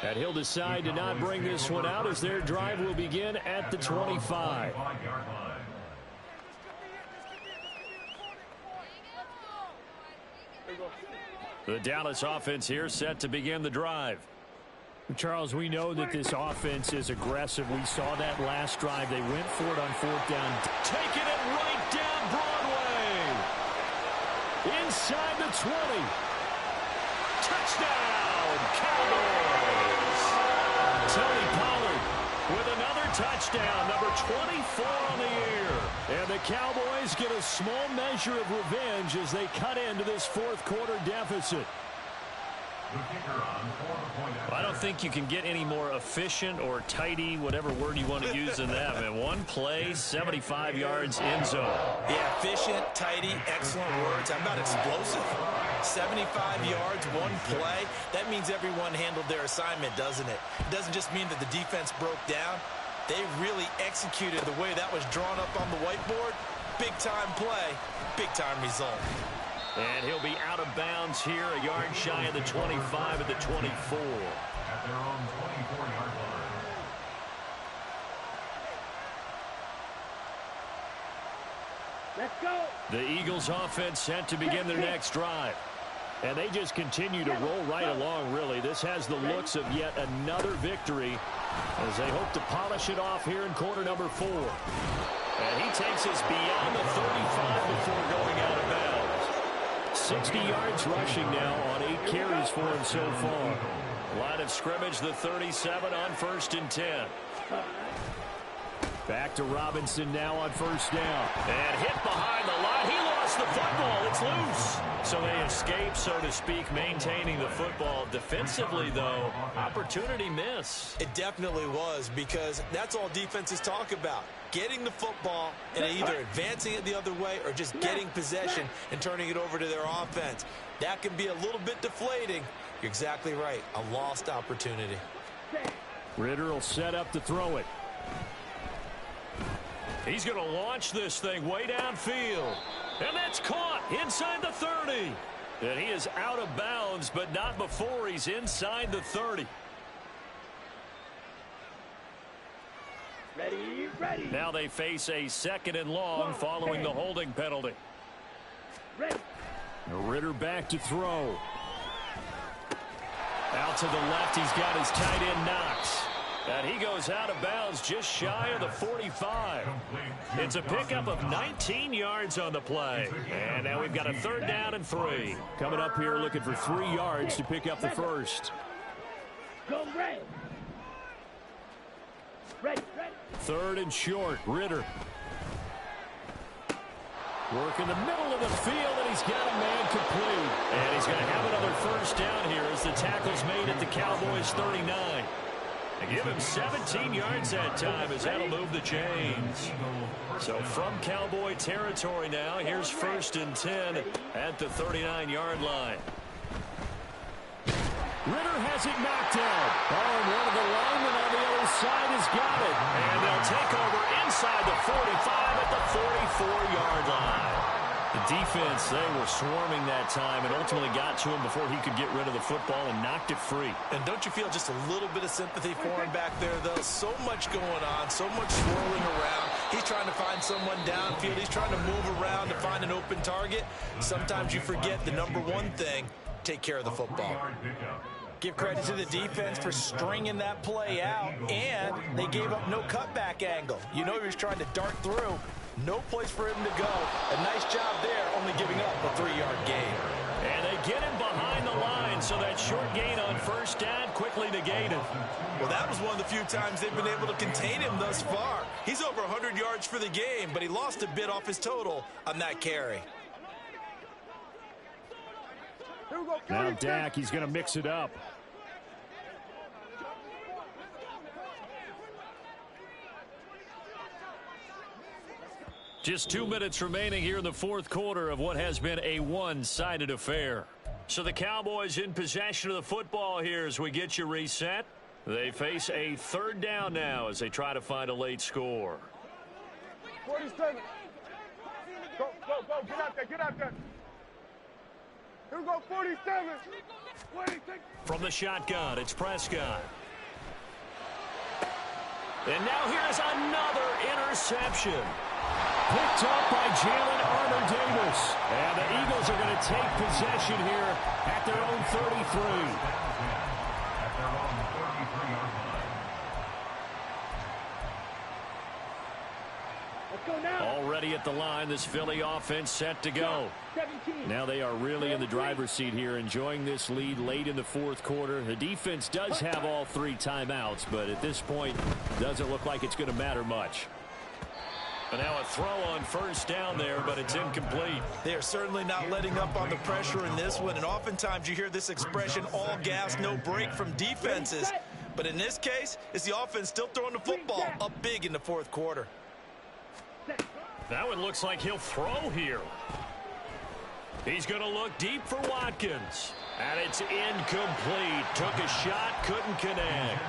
Speaker 1: And he'll decide to not bring this one out as their drive will begin at the 25. The Dallas offense here set to begin the drive. Charles, we know that this offense is aggressive. We saw that last drive. They went for it on 4th down. Taking it right down Broadway. Inside the 20. Touchdown, Cowboys. Tony Pollard with another touchdown, number 24 on the year. And the Cowboys get a small measure of revenge as they cut into this 4th quarter deficit. I don't think you can get any more efficient or tidy, whatever word you want to use in that, man. One play, 75 yards, end zone.
Speaker 4: Yeah, efficient, tidy, excellent words. How about explosive? 75 yards, one play. That means everyone handled their assignment, doesn't it? It doesn't just mean that the defense broke down. They really executed the way that was drawn up on the whiteboard. Big-time play, big-time result.
Speaker 1: And he'll be out of bounds here, a yard shy of the 25 at the 24.
Speaker 2: At their own 24-yard line.
Speaker 3: Let's go.
Speaker 1: The Eagles offense set to begin their next drive. And they just continue to roll right along, really. This has the looks of yet another victory as they hope to polish it off here in quarter number 4. And he takes us beyond the 35 before going out of bounds. 60 yards rushing now on 8 carries for him so far. Line of scrimmage, the 37 on 1st and 10. Back to Robinson now on 1st down. And hit behind the line. He lost the football. It's loose. So they escape, so to speak, maintaining the football. Defensively, though, opportunity miss.
Speaker 4: It definitely was, because that's all defenses talk about. Getting the football and either advancing it the other way or just getting possession and turning it over to their offense. That can be a little bit deflating. You're exactly right. A lost opportunity.
Speaker 1: Ritter will set up to throw it. He's going to launch this thing way downfield. And that's caught inside the 30. And he is out of bounds, but not before he's inside the 30.
Speaker 3: Ready, ready.
Speaker 1: Now they face a 2nd and long following the holding penalty.
Speaker 3: Ready.
Speaker 1: Ritter back to throw. Out to the left, he's got his tight end Knox. And he goes out of bounds just shy of the 45. It's a pickup of 19 yards on the play. And now we've got a 3rd down and 3. Coming up here looking for 3 yards to pick up the first.
Speaker 3: Go red. Ready.
Speaker 1: 3rd and short. Ritter. Work in the middle of the field, and he's got a man complete. And he's going to have another first down here as the tackle's made at the Cowboys' 39. They give him 17 yards that time as that'll move the chains. So from Cowboy territory now, here's 1st and 10 at the 39-yard line. Ritter has it knocked down. Oh, and one of the linemen on the other side has got it. And they'll take over inside the 45 at the 44-yard line. The defense, they were swarming that time and ultimately got to him before he could get rid of the football and knocked it free.
Speaker 4: And don't you feel just a little bit of sympathy for him back there, though? So much going on, so much swirling around. He's trying to find someone downfield. He's trying to move around to find an open target. Sometimes you forget the number one thing, take care of the football. Give credit to the defense for stringing that play out, and they gave up no cutback angle. You know he was trying to dart through. No place for him to go. A nice job there, only giving up a 3-yard gain.
Speaker 1: And they get him behind the line, so that short gain on 1st down quickly negated.
Speaker 4: Well, that was one of the few times they've been able to contain him thus far. He's over 100 yards for the game, but he lost a bit off his total on that carry.
Speaker 1: Now Dak, he's going to mix it up. Just 2 minutes remaining here in the 4th quarter of what has been a one-sided affair. So the Cowboys in possession of the football here as we get you reset. They face a 3rd down now as they try to find a late score.
Speaker 3: 47. Go. Get out there. Here we go, 47.
Speaker 1: From the shotgun, it's Prescott. And now here's another interception. Picked up by Jalen Armour-Davis. And the Eagles are going to take possession here at their own 33. Already at the line, this Philly offense set to go. Now they are really in the driver's seat here, enjoying this lead late in the 4th quarter. The defense does have all 3 timeouts, but at this point, doesn't look like it's going to matter much. And now a throw on 1st down there, but it's incomplete.
Speaker 4: They are certainly not letting up on the pressure in this one, and oftentimes you hear this expression, all gas, no break from defenses. But in this case, it's the offense still throwing the football up big in the 4th quarter.
Speaker 1: That one looks like he'll throw here. He's going to look deep for Watkins. And it's incomplete. Took a shot, couldn't connect.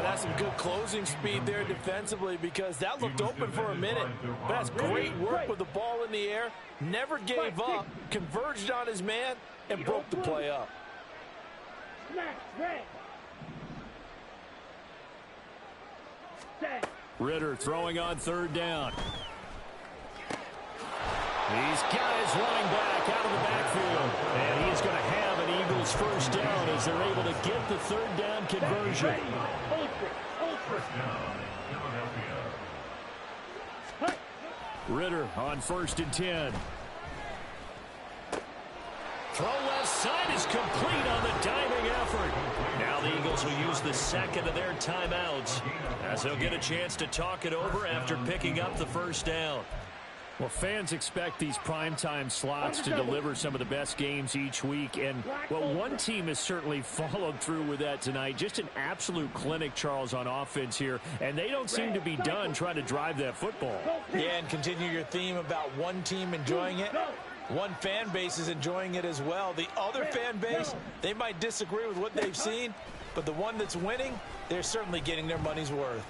Speaker 4: That's some good closing speed there defensively because that looked open for a minute. But that's great work with the ball in the air. Never gave up, converged on his man, and broke the play up.
Speaker 1: Ritter throwing on 3rd down. He's got his running back out of the backfield. And he is going to have an Eagles 1st down as they're able to get the 3rd down conversion. Ritter on 1st and 10. Throw left side is complete on the diving effort. Now the Eagles will use the 2nd of their timeouts as they'll get a chance to talk it over after picking up the 1st down. Well, fans expect these primetime slots to deliver some of the best games each week. And, well, one team has certainly followed through with that tonight. Just an absolute clinic, Charles, on offense here. And they don't seem to be done trying to drive that football.
Speaker 4: Yeah, and continue your theme about one team enjoying it. One fan base is enjoying it as well. The other fan base, they might disagree with what they've seen. But the one that's winning, they're certainly getting their money's worth.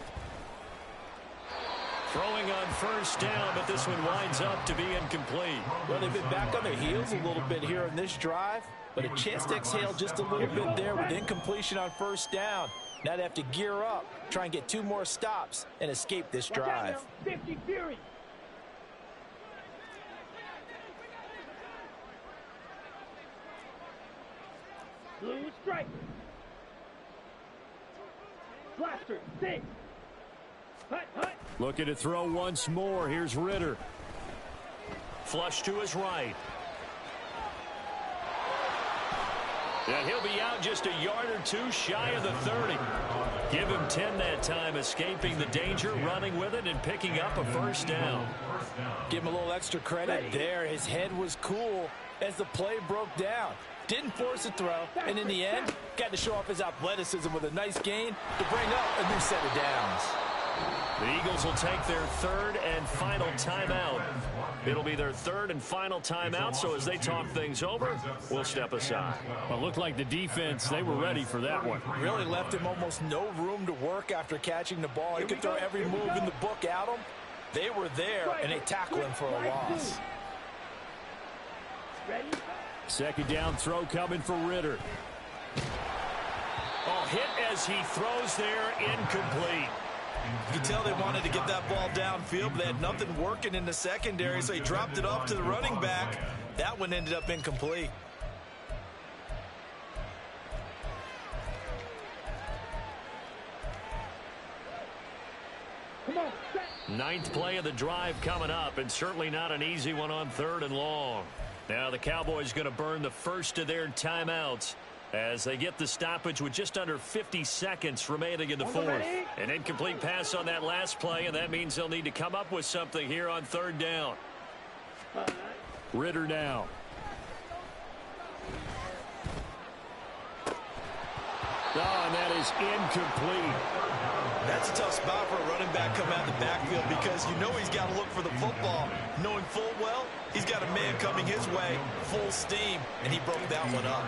Speaker 1: Throwing on 1st down, but this one winds up to be incomplete.
Speaker 4: Well, they've been back on their heels a little bit here in this drive, but a chance to exhale just a little bit there with incompletion on 1st down. Now they have to gear up, try and get 2 more stops, and escape this drive.
Speaker 3: 50 Fury. Blue striker. Blaster, six. Hut, hut.
Speaker 1: Looking to throw once more. Here's Ritter. Flush to his right. And he'll be out just a yard or two shy of the 30. Give him 10 that time, escaping the danger, running with it, and picking up a first down.
Speaker 4: Give him a little extra credit there. His head was cool as the play broke down. Didn't force a throw, and in the end, got to show off his athleticism with a nice gain to bring up a new set of downs.
Speaker 1: The Eagles will take their third and final timeout. It'll be their third and final timeout, so as they talk things over, we'll step aside. Well, it looked like the defense, they were ready for that one.
Speaker 4: Really left him almost no room to work after catching the ball. He could throw every move in the book at him. They were there, and they tackled him for a loss.
Speaker 1: Second down throw coming for Ritter. Oh, hit as he throws there, incomplete.
Speaker 4: You can tell they wanted to get that ball downfield, but they had nothing working in the secondary, so he dropped it off to the running back. That one ended up incomplete.
Speaker 3: Come on, set.
Speaker 1: Ninth play of the drive coming up, and certainly not an easy one on third and long. Now the Cowboys going to burn the first of their timeouts as they get the stoppage with just under 50 seconds remaining in the fourth. An incomplete pass on that last play, and that means they'll need to come up with something here on third down. Ritter now. Oh, and that is incomplete.
Speaker 4: That's a tough spot for a running back coming out of the backfield because you know he's got to look for the football, knowing full well he's got a man coming his way, full steam, and he broke that one up.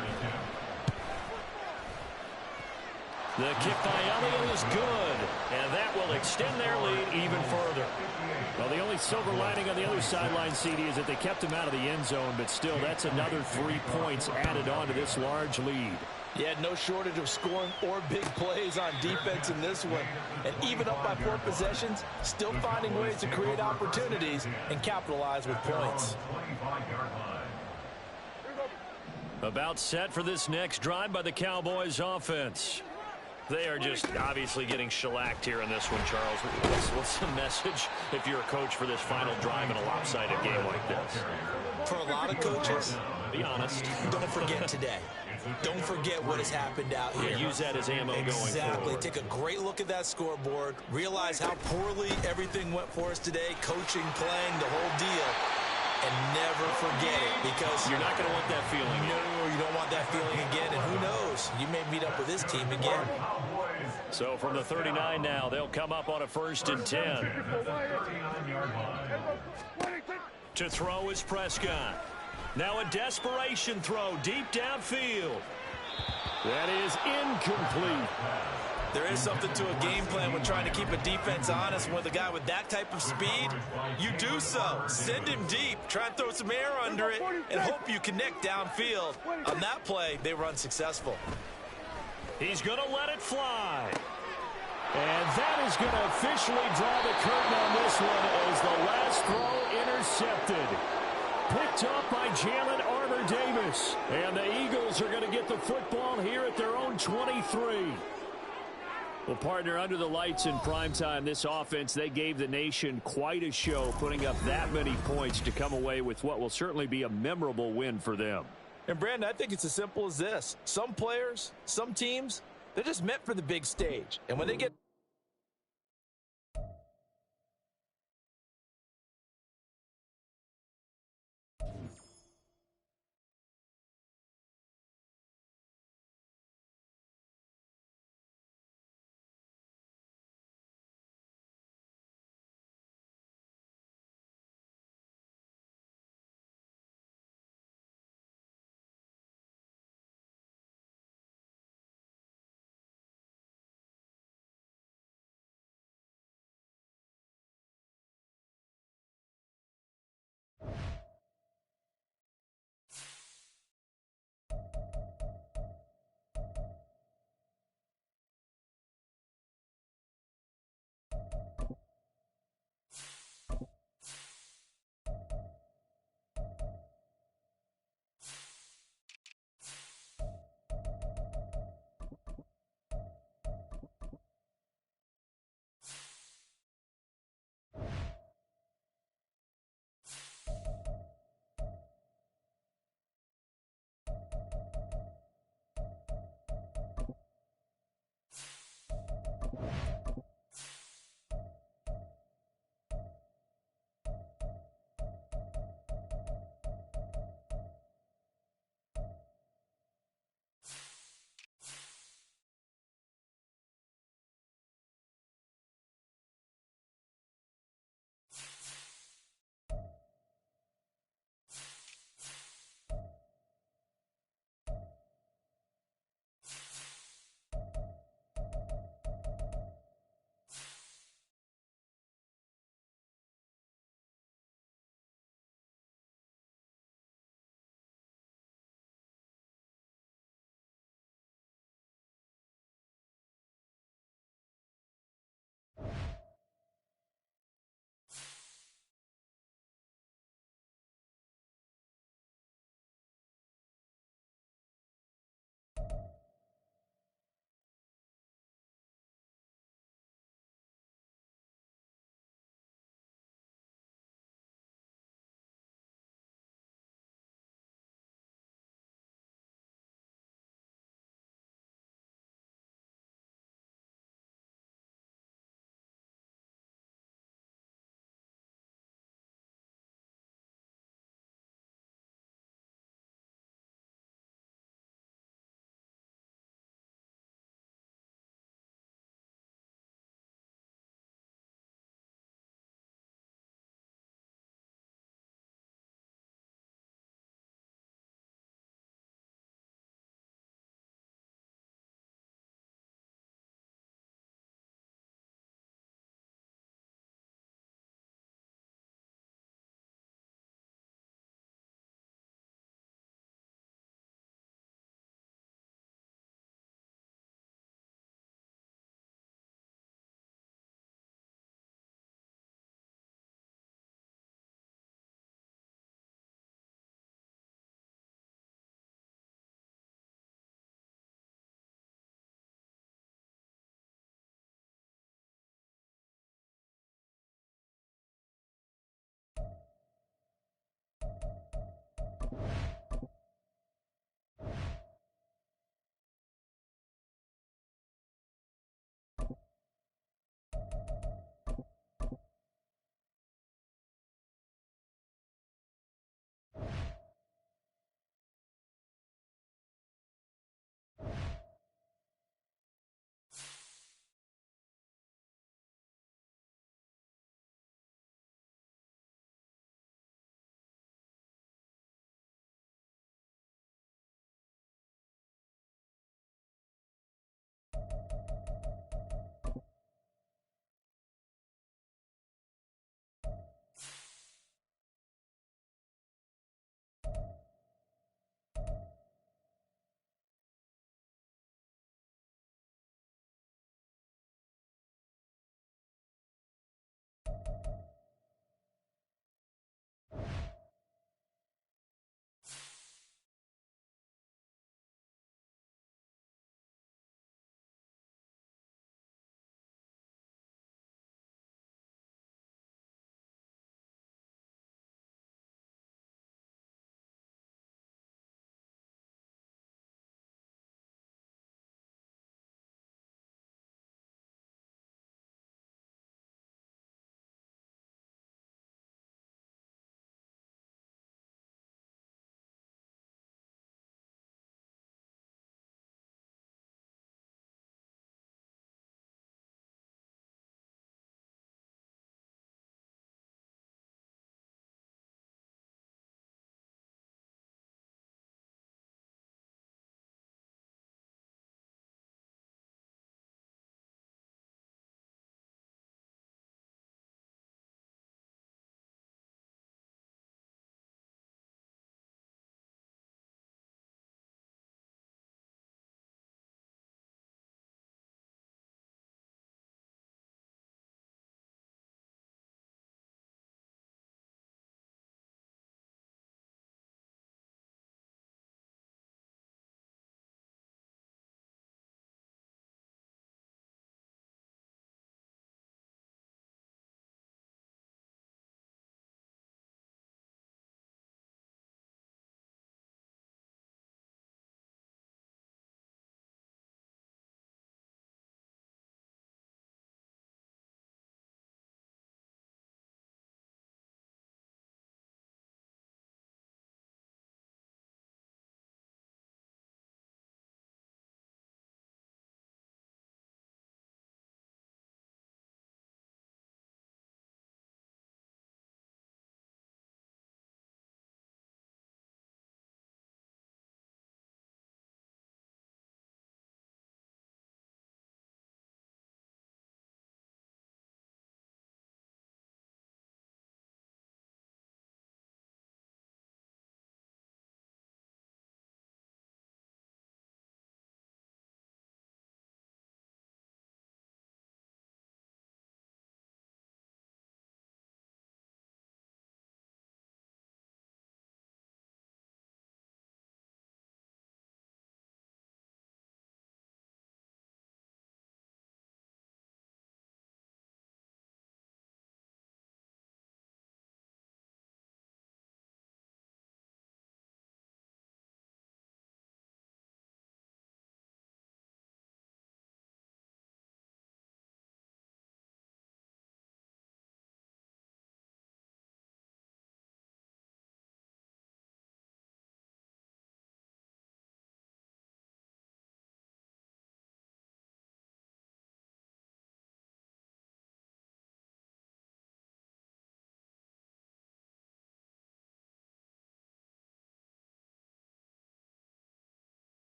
Speaker 1: The kick by Elliott is good, and that will extend their lead even further. Well, the only silver lining on the other sideline, CD, is that they kept him out of the end zone, but still, that's another 3 points added on to this large lead.
Speaker 4: Yeah, no shortage of scoring or big plays on defense in this one. And even up by 4 possessions, still finding ways to create opportunities and capitalize with points.
Speaker 1: About set for this next drive by the Cowboys offense. They are just obviously getting shellacked here in this one, Charles. What's the message if you're a coach for this final drive in a lopsided game like this?
Speaker 4: For a lot of coaches,
Speaker 1: be honest.
Speaker 4: Don't forget today. Don't forget what has happened out here.
Speaker 1: Use that as ammo going forward.
Speaker 4: Exactly. Take a great look at that scoreboard. Realize how poorly everything went for us today. Coaching, playing, the whole deal. And never forget it because
Speaker 1: you're not going to want that feeling again.
Speaker 4: No, you don't want that feeling again. And who knows? You may meet up with this team again.
Speaker 1: So from the 39 now, they'll come up on a 1st and 10. To throw is Prescott. Now a desperation throw deep downfield. That is incomplete.
Speaker 4: There is something to a game plan when trying to keep a defense honest. With a guy with that type of speed, you do so. Send him deep, try and throw some air under it, and hope you connect downfield. On that play, they were unsuccessful.
Speaker 1: He's going to let it fly. And that is going to officially draw the curtain on this one as the last throw intercepted. Picked up by Jalen Armour-Davis. And the Eagles are going to get the football here at their own 23. Well, partner, under the lights in primetime, this offense, they gave the nation quite a show, putting up that many points to come away with what will certainly be a memorable win for them.
Speaker 4: And, Brandon, I think it's as simple as this. Some players, some teams, they're just meant for the big stage. And when they get